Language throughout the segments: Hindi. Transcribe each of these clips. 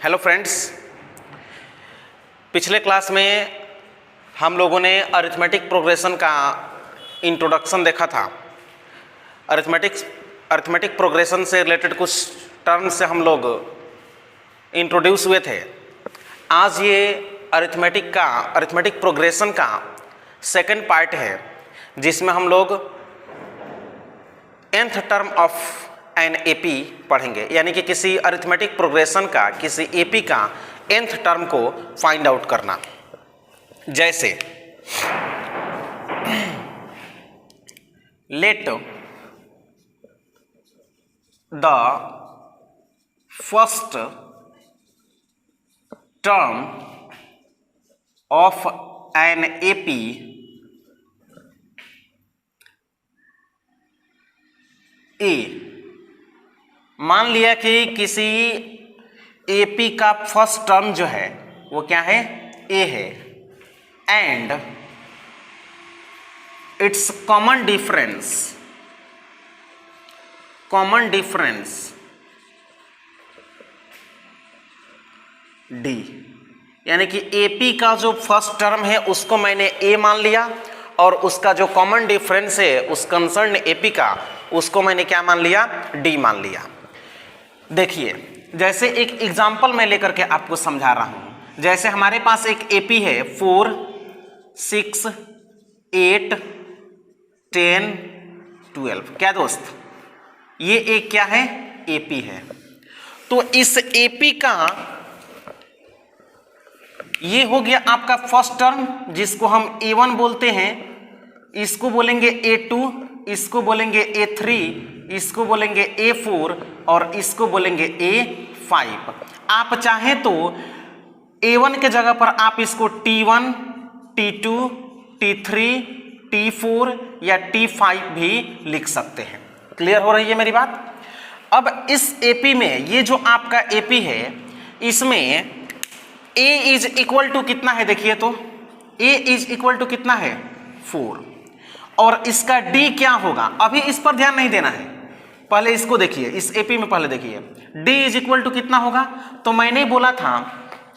हेलो फ्रेंड्स, पिछले क्लास में हम लोगों ने अरिथमेटिक प्रोग्रेशन का इंट्रोडक्शन देखा था। अरिथमेटिक प्रोग्रेशन से रिलेटेड कुछ टर्म्स से हम लोग इंट्रोड्यूस हुए थे। आज ये अरिथमेटिक प्रोग्रेशन का सेकंड पार्ट है, जिसमें हम लोग nth term of an AP पढ़ेंगे, यानी कि किसी अरिथमेटिक प्रोग्रेशन का, किसी एपी का nth टर्म को फाइंड आउट करना। जैसे let the first term of an AP A. मान लिया कि किसी एपी का फर्स्ट टर्म जो है वो क्या है, ए है, and it's common difference D, यानी कि एपी का जो फर्स्ट टर्म है उसको मैंने ए मान लिया और उसका जो कॉमन डिफरेंस है उस कंसर्न एपी का, उसको मैंने क्या मान लिया, डी मान लिया। देखिए, जैसे एक एग्जांपल मैं लेकर के आपको समझा रहा हूं। जैसे हमारे पास एक एपी है 4, 6, 8, 10, 12। क्या दोस्त, ये एक क्या है, एपी है। तो इस एपी का ये हो गया आपका फर्स्ट टर्म, जिसको हम A1 बोलते हैं, इसको बोलेंगे A2, इसको बोलेंगे A3, इसको बोलेंगे A4 और इसको बोलेंगे A5। आप चाहें तो A1 के जगह पर आप इसको T1, T2, T3, T4 या T5 भी लिख सकते हैं। क्लियर हो रही है मेरी बात? अब इस एपी में, ये जो आपका एपी है, इसमें A इज इक्वल टू कितना है, देखिए तो A इज इक्वल टू कितना है, 4, और इसका D क्या होगा, अभी इस पर ध्यान नहीं देना है, पहले इसको देखिए, इस एपी में पहले देखिए D इज इक्वल टू कितना होगा। तो मैंने बोला था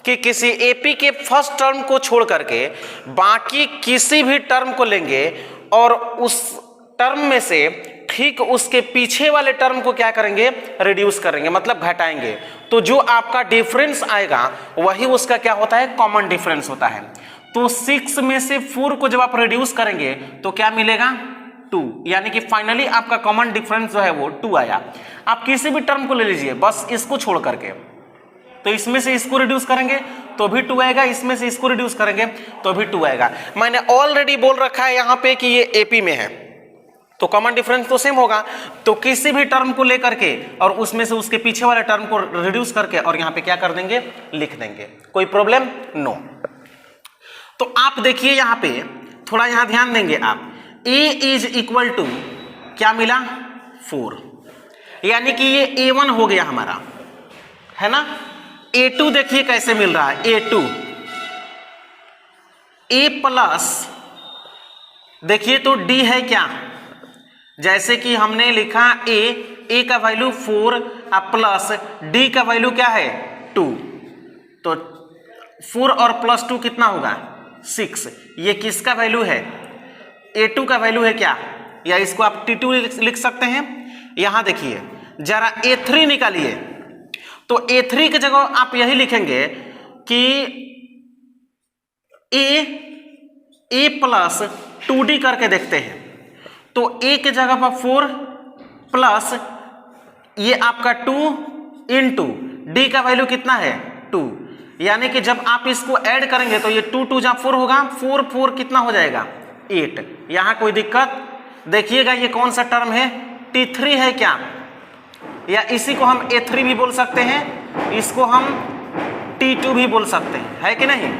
कि किसी एपी के फर्स्ट टर्म को छोड़ करके बाकी किसी भी टर्म को लेंगे और उस टर्म में से ठीक उसके पीछे वाले टर्म को क्या करेंगे, रिड्यूस करेंगे, मतलब घटाएंगे। तो जो आपका डिफरेंस आएगा वही उसका क्या होता है, कॉमन डिफरेंस होता है। तो 6 में से 4 को जब आप रिड्यूस करेंगे तो क्या मिलेगा, 2, यानी कि फाइनली आपका कॉमन डिफरेंस जो है वो 2 आया। आप किसी भी टर्म को ले लीजिए, बस इसको छोड़ करके, तो इसमें से इसको रिड्यूस करेंगे तो भी 2 आएगा, इसमें से इसको रिड्यूस करेंगे तो भी 2 आएगा। मैंने ऑलरेडी बोल रखा है यहाँ पे कि ये एपी में है, तो कॉमन डिफरेंस तो सेम होगा। तो किसी भी टर्म को लेकर के और उसमें से उसके पीछे वाले टर्म को रिड्यूस करके और यहाँ पे क्या कर देंगे, लिख देंगे। कोई प्रॉब्लम? नो। तो आप देखिए यहाँ पे थोड़ा यहाँ ध्यान देंगे आप, A इज इक्वल टू क्या मिला, 4, यानी कि ये A1 हो गया हमारा, है ना। A2 देखिए कैसे मिल रहा है, A2 A प्लस, देखिए तो D है क्या, जैसे कि हमने लिखा A का वैल्यू 4 प्लस D का वैल्यू क्या है, 2, तो 4 और प्लस 2 कितना होगा, 6। ये किसका वैल्यू है, A2 का वैल्यू है क्या, या इसको आप T2 लिख सकते हैं। यहां देखिए जरा A3 निकालिए, तो A3 की जगह आप यही लिखेंगे कि A प्लस 2D करके देखते हैं। तो A के जगह पर 4 प्लस ये आपका 2 इंटू D का वैल्यू कितना है, 2, यानी कि जब आप इसको ऐड करेंगे तो ये 2 2 जहाँ 4 होगा, 4 4 कितना हो जाएगा, 8। यहाँ कोई दिक्कत? देखिएगा ये कौन सा टर्म है, T3 है क्या, या इसी को हम A3 भी बोल सकते हैं, इसको हम T2 भी बोल सकते हैं, है कि नहीं।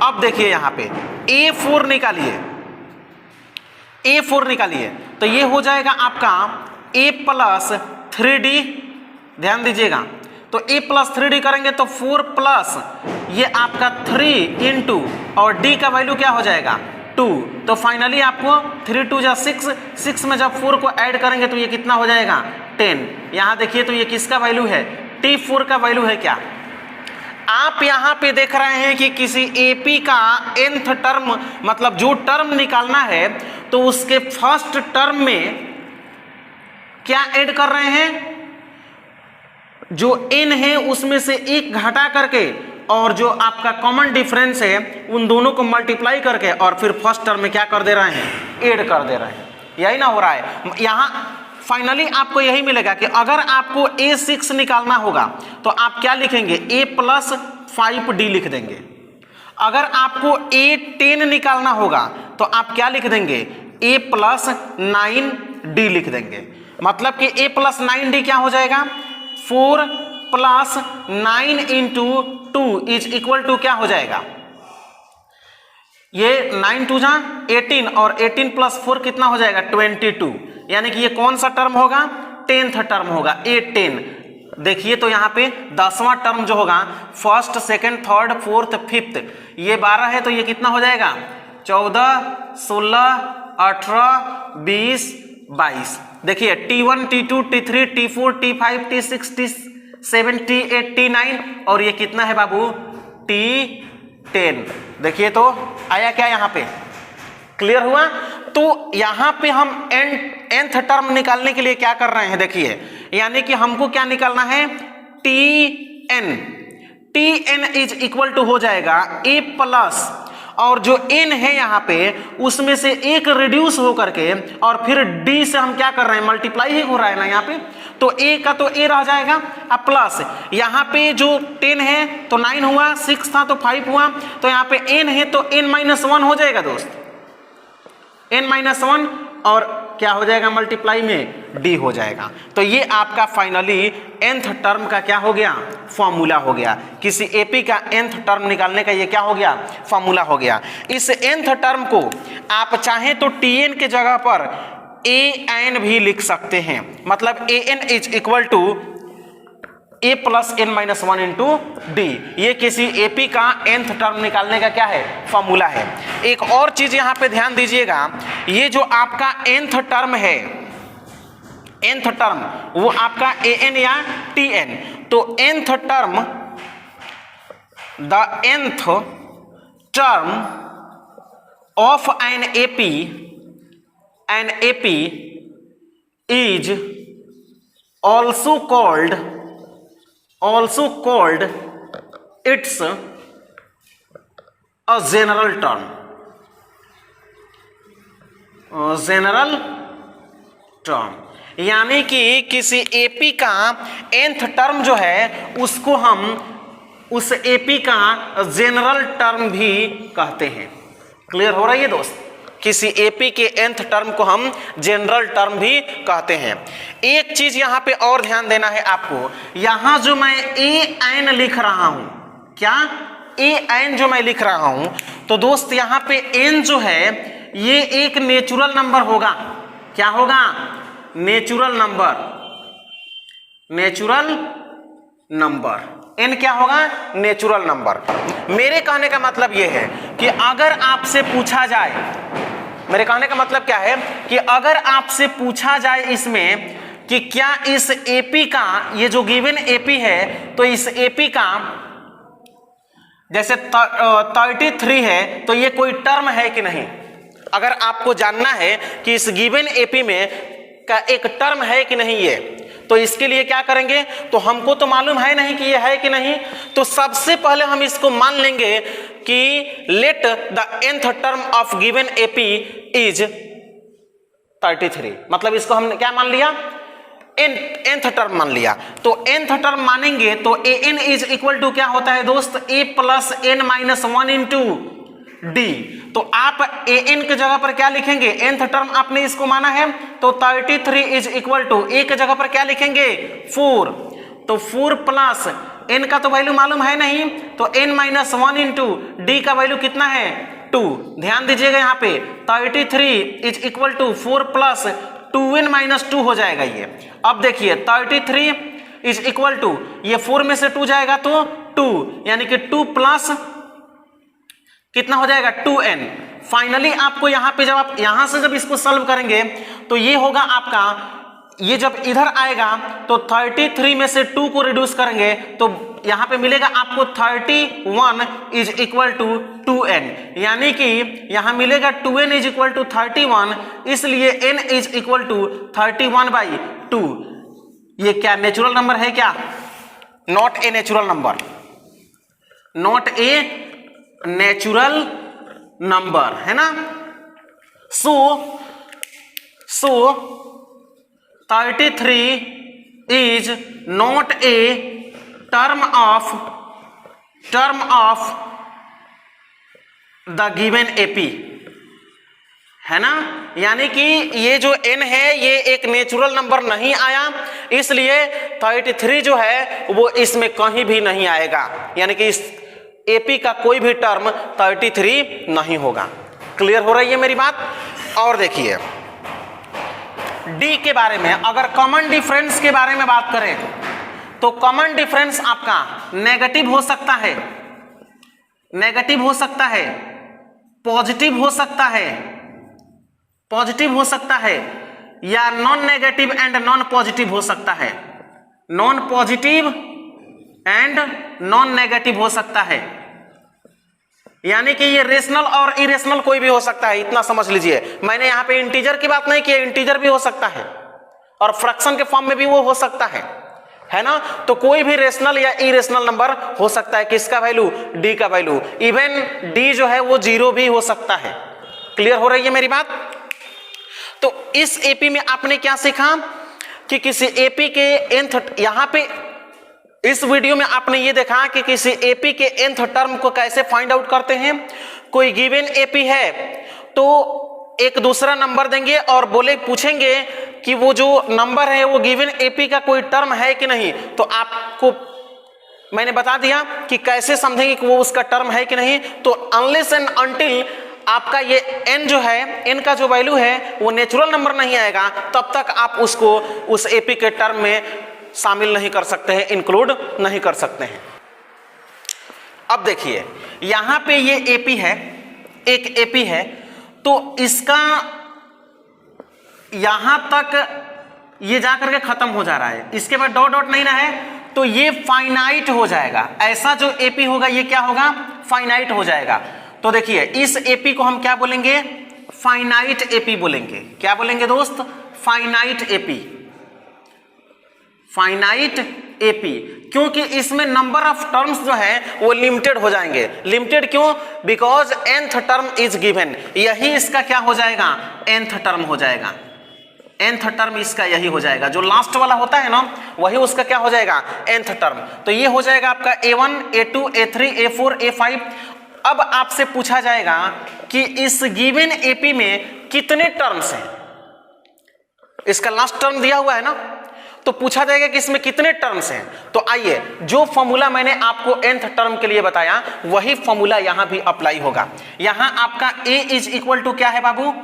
अब देखिए यहाँ पे A4 निकालिए, तो ये हो जाएगा आपका A प्लस 3D, ध्यान दीजिएगा। तो A प्लस 3D करेंगे तो 4 प्लस ये आपका 3 इंटू और D का वैल्यू क्या हो जाएगा, 2। तो फाइनली आपको 3 2 जा 6, 6 में जब 4 को ऐड करेंगे तो ये कितना हो जाएगा 10। यहाँ देखिए तो ये किसका वैल्यू है T4 का वैल्यू है क्या। आप यहाँ पे देख रहे हैं कि किसी एपी का nth टर्म मतलब जो टर्म निकालना है तो उसके फर्स्ट टर्म में क्या ऐड कर रहे हैं, जो n है उसमें से एक घटा करके और जो आपका कॉमन डिफरेंस है उन दोनों को मल्टीप्लाई करके और फिर फर्स्ट टर्म में क्या कर दे रहे हैं, ऐड कर दे रहे हैं। यही ना हो रहा है। यहाँ फाइनली आपको यही मिलेगा कि अगर आपको A6 निकालना होगा तो आप क्या लिखेंगे, A+5D लिख देंगे। अगर आपको A10 निकालना होगा तो आप क्या लिख देंगे, A+9D लिख देंगे। मतलब कि A+9D क्या हो जाएगा, 4 + 9 × 2 = क्या हो जाएगा, ये 9 2 18 और 18 + 4 कितना हो जाएगा, 22। यानी कि ये कौन सा टर्म होगा, 10th टर्म होगा, A10। देखिए तो यहाँ पे 10वां टर्म जो होगा, first second third fourth fifth, ये 12 है तो ये कितना हो जाएगा, 14 16 18 20 22। देखिए T1 T2 T3 T4 T5 T6 T7 T8 T9 और ये कितना है बाबू, T10। देखिए तो आया क्या यहाँ पे, क्लियर हुआ। तो यहाँ पे हम nth टर्म निकालने के लिए क्या कर रहे हैं, देखिए यानी कि हमको क्या निकालना है, Tn = हो जाएगा A+ और जो n है यहाँ पे उसमें से एक रिड्यूस हो करके और फिर d से हम क्या कर रहे हैं, मल्टीप्लाई ही हो रहा है ना यहाँ पे, तो a का तो a रह जाएगा अब प्लस यहाँ पे जो 10 है तो 9 हुआ, 6 था तो 5 हुआ, तो यहाँ पे n है तो n-1 हो जाएगा दोस्त, n-1 और क्या हो जाएगा, मल्टीप्लाई में d हो जाएगा। तो ये आपका फाइनली nth टर्म का क्या हो गया, फॉर्मूला हो गया। किसी एपी का nth टर्म निकालने का ये क्या हो गया, फॉर्मूला हो गया। इस nth टर्म को आप चाहें तो tn के जगह पर an भी लिख सकते हैं, मतलब an = A+n-1 × d। ये किसी एपी का nth टर्म निकालने का क्या है, फॉर्मूला है। एक और चीज यहाँ पे ध्यान दीजिएगा, ये जो आपका nth टर्म है, nth टर्म वो आपका an या tn, तो nth term, the nth term of an AP is also called it's a general term, यानी कि किसी एपी का nth टर्म जो है उसको हम उस एपी का जनरल टर्म भी कहते हैं। क्लियर हो रहा है ये दोस्त, किसी एपी के nth टर्म को हम जनरल टर्म भी कहते हैं। एक चीज यहाँ पे और ध्यान देना है आपको, यहाँ जो मैं an लिख रहा हूं, क्या an जो मैं लिख रहा हूं, तो दोस्त यहाँ पे n जो है ये एक नेचुरल नंबर होगा। क्या होगा, नेचुरल नंबर। n क्या होगा, नेचुरल नंबर। मेरे कहने का मतलब ये है कि अगर आपसे पूछा जाए, मेरे कहने का मतलब क्या है कि अगर आपसे पूछा जाए इसमें कि क्या इस एपी का, ये जो गिवन एपी है, तो इस एपी का जैसे 33 है तो ये कोई टर्म है कि नहीं, अगर आपको जानना है कि इस गिवन एपी में का एक टर्म है कि नहीं ये, तो इसके लिए क्या करेंगे, तो हमको तो मालूम है नहीं कि ये है कि नहीं, तो सबसे पहले हम इसको मान लेंगे कि let the nth term of given AP is 33। मतलब इसको हमने क्या मान लिया, nth टर्म मान लिया। तो nth टर्म मानेंगे तो an = क्या होता है दोस्त, A+n-1 × d। तो आप an के जगह पर क्या लिखेंगे, nth टर्म आपने इसको माना है, तो 33 = a के जगह पर क्या लिखेंगे, 4। तो 4 प्लस n का तो वैल्यू मालूम है नहीं, तो n-1 × d का वैल्यू कितना है, 2। ध्यान दीजिएगा यहाँ पे 33 = 4 प्लस 2n-2 हो जाएगा ये। अब देखिए 33 = ये 4 में से 2 जाएगा तो 2, यानी कि 2 प्लस कितना हो जाएगा, 2n। फाइनली आपको यहाँ पे जब आप यहाँ से जब इसको सॉल्व करेंगे तो ये होगा आपका ये जब इधर आएगा तो 33 में से 2 को रिड्यूस करेंगे तो यहां पे मिलेगा आपको 31 इज इक्वल टू 2n, यानी कि यहां मिलेगा 2n इज इक्वल टू 31, इसलिए n इज इक्वल टू 31/2। ये क्या नेचुरल नंबर है क्या? Not a natural number, not a natural number, है ना। सो 33 is not a term of the given AP, है ना। यानी कि ये जो n है ये एक नेचुरल नंबर नहीं आया, इसलिए 33 जो है वो इसमें कहीं भी नहीं आएगा, यानी कि इस AP का कोई भी टर्म 33 नहीं होगा। क्लियर हो रही है मेरी बात। और देखिए डी के बारे में, अगर कॉमन डिफरेंस के बारे में बात करें तो कॉमन डिफरेंस आपका नेगेटिव हो सकता है, नेगेटिव हो सकता है, पॉजिटिव हो सकता है, पॉजिटिव हो सकता है, या non negative and non positive हो सकता है, non positive and non negative हो सकता है। यानी कि ये रेशनल और इरेशनल कोई भी हो सकता है, इतना समझ लीजिए। मैंने यहाँ पे इंटीजर की बात नहीं की, इंटीजर भी हो सकता है और फ्रैक्शन के फॉर्म में भी वो हो सकता है ना। तो कोई भी रेशनल या इरेशनल नंबर हो सकता है, किसका वैल्यू? डी का वैल्यू। इवन डी जो है वो 0 भी हो सकता है। क्लियर हो रही है मेरी बात। तो इस एपी में आपने क्या सीखा कि किसी एपी के nth, यहां पे इस वीडियो में आपने ये देखा कि किसी एपी के nth टर्म को कैसे फाइंड आउट करते हैं। कोई गिवन एपी है तो एक दूसरा नंबर देंगे और पूछेंगे कि वो जो नंबर है वो गिवन एपी का कोई टर्म है कि नहीं। तो आपको मैंने बता दिया कि कैसे समझेंगे कि वो उसका टर्म है कि नहीं। तो अनलेस एंड अनटिल आपका ये n जो है, n का जो वैल्यू है वो नेचुरल नंबर नहीं आएगा, तब तक आप उसको उस एपी के टर्म में शामिल नहीं कर सकते हैं, इंक्लूड नहीं कर सकते हैं। अब देखिए यहां पे ये एपी है, एक एपी है, तो इसका यहां तक ये जाकर के खत्म हो जा रहा है, इसके बाद डॉट डॉट नहीं रहे तो ये फाइनाइट हो जाएगा। ऐसा जो एपी होगा ये क्या होगा? फाइनाइट हो जाएगा। तो देखिए इस एपी को हम क्या बोलेंगे? फाइनाइट एपी बोलेंगे। क्या बोलेंगे दोस्त? फाइनाइट एपी, फाइनाइट एपी, क्योंकि इसमें नंबर ऑफ टर्म्स जो है वो लिमिटेड हो जाएंगे। लिमिटेड क्यों? Because nth term is given, यही इसका क्या हो जाएगा? nth टर्म हो जाएगा। nth टर्म इसका यही हो जाएगा, जो लास्ट वाला होता है ना वही उसका क्या हो जाएगा? nth term. तो ये हो जाएगा आपका a1, a2, a3, a4, a5। अब आपसे पूछा जाएगा कि इस गिवन एपी में कितने टर्म्स हैं। इसका लास्ट टर्म दिया हुआ है ना, तो पूछा जाएगा कि इसमें कितने टर्म्स हैं। तो आइए, जो फॉर्मूला मैंने आपको nth टर्म के लिए बताया वही फॉर्मूला यहां भी अप्लाई होगा। यहां आपका a इज इक्वल टू क्या है बाबू?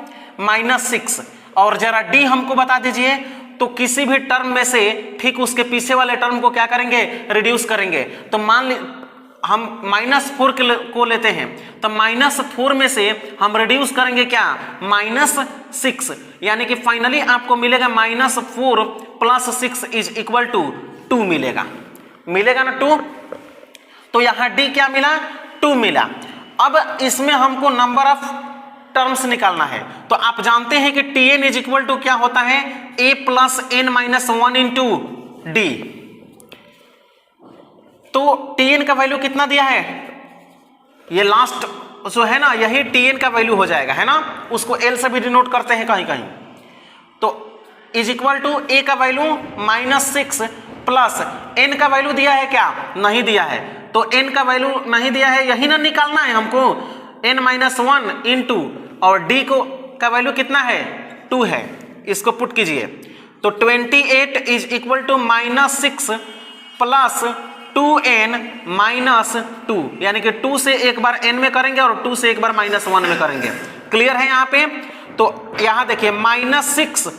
-6। और जरा d हमको बता दीजिए। तो किसी भी टर्म में से ठीक उसके पीछे वाले टर्म को क्या करेंगे? रिड्यूस करेंगे। तो मान ली हम -4 को लेते हैं, तो -4 में से हम रिड्यूस करेंगे क्या? -6, यानी कि फाइनली आपको मिलेगा -4 + 6 इज इक्वल टू 2 मिलेगा। मिलेगा ना 2। तो यहां डी क्या मिला? 2 मिला। अब इसमें हमको नंबर ऑफ टर्म्स निकालना है। तो आप जानते हैं कि Tn इज इक्वल टू क्या होता है? a + n-1 into D. तो Tn का वैल्यू कितना दिया है? ये लास्ट जो है ना यही Tn का वैल्यू हो जाएगा, है ना। उसको L से भी डिनोट करते हैं कहीं कहीं। तो इज इक्वल टू a का वैल्यू -6 प्लस n का वैल्यू दिया है क्या? नहीं दिया है। तो n का वैल्यू नहीं दिया है, यही ना निकालना है हमको, n-1 इंटू, और d को का वैल्यू कितना है? 2 है। इसको पुट कीजिए तो 28 is equal to -6 plus 2n-2, यानी कि 2 से एक बार n में करेंगे और 2 से एक बार -1 में करेंगे। क्लियर है यहाँ पे? तो यहाँ देखिए -6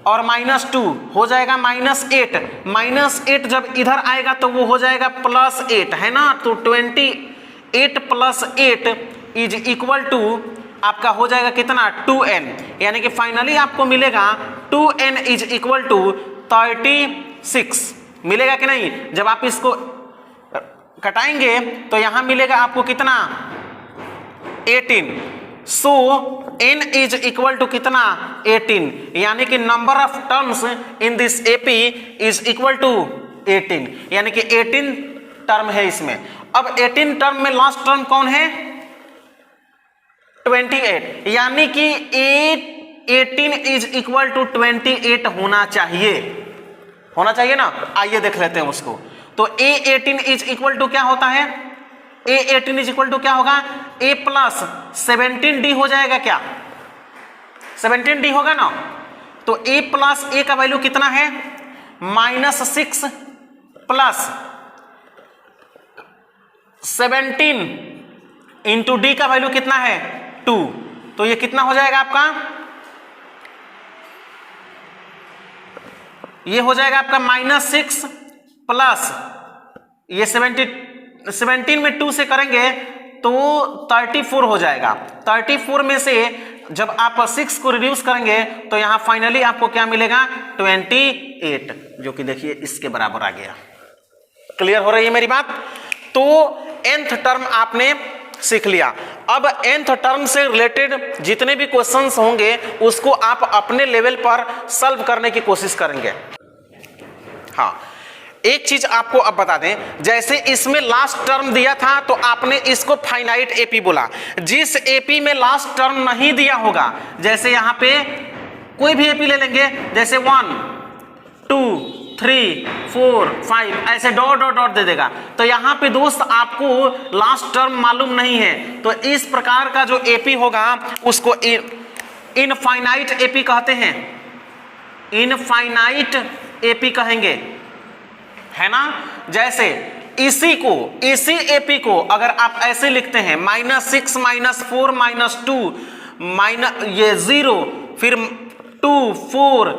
और -2 हो जाएगा -8। -8 जब इधर आएगा तो वो हो जाएगा +8, है ना। तो 28 + 8 इज इक्वल टू आपका हो जाएगा कितना 2n, यानी कि फाइनली आपको मिलेगा 2n इज इक्वल टू 36 मिलेगा कि नहीं। जब आप इसको कटाएंगे तो यहां मिलेगा आपको कितना 18। So n is equal to कितना 18, यानी कि number of terms in this AP is equal to 18, यानी कि 18 टर्म है इसमें। अब 18 टर्म में लास्ट टर्म कौन है 28, यानी कि 18 इज इक्वल टू 28 होना चाहिए ना। आइए देख लेते हैं उसको। तो A18 इज इक्वल टू क्या होता है, A18 इज इक्वल टू क्या होगा, A प्लस 17D हो जाएगा क्या, 17D होगा ना। तो A प्लस A का वैल्यू कितना है -6 प्लस 17 इंटू D का वैल्यू कितना है 2। तो ये कितना हो जाएगा आपका, ये हो जाएगा आपका -6 प्लस ये 17 में 2 से करेंगे तो 34 हो जाएगा। 34 में से जब आप 6 को रिड्यूस करेंगे तो यहां फाइनली आपको क्या मिलेगा 28, जो कि देखिए इसके बराबर आ गया। क्लियर हो रही है मेरी बात। तो nth टर्म आपने सीख लिया। अब nth टर्म से रिलेटेड जितने भी क्वेश्चंस होंगे उसको आप अपने लेवल पर सॉल्व करने की कोशिश करेंगे। हाँ, एक चीज आपको अब बता दें, जैसे इसमें लास्ट टर्म दिया था तो आपने इसको फाइनाइट एपी बोला। जिस एपी में लास्ट टर्म नहीं दिया होगा, जैसे यहां पे कोई भी एपी ले लेंगे, जैसे 1 2 3 4 5 ऐसे डॉट डॉट डॉट दे देगा, तो यहां पे दोस्त आपको लास्ट टर्म मालूम नहीं है, तो इस प्रकार का जो एपी होगा उसको इनफाइनाइट एपी कहते हैं, इनफाइनाइट एपी कहेंगे, है ना। जैसे इसी एपी को अगर आप ऐसे लिखते हैं -6 -4 -2 ये 0 फिर 2 4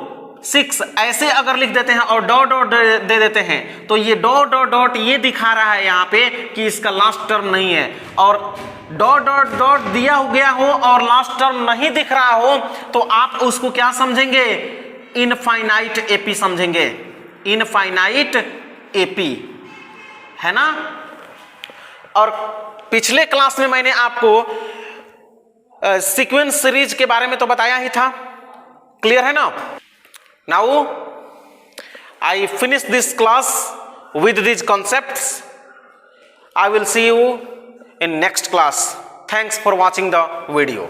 6 ऐसे अगर लिख देते हैं और डॉट डॉट दे देते हैं, तो ये डॉट डॉट डॉट ये दिखा रहा है यहाँ पे कि इसका लास्ट टर्म नहीं है। और डॉट डॉट डॉट दिया गया हो और लास्ट टर्म नहीं दिख रहा हो तो आप उसको क्या समझेंगे, इनफाइनाइट एपी समझेंगे, इनफाइनाइट एपी, है ना। और पिछले क्लास में मैंने आपको सीक्वेंस सीरीज के बारे में तो बताया ही था, क्लियर है ना। Now I finish this class with these concepts. I will see you in next class. Thanks for watching the video.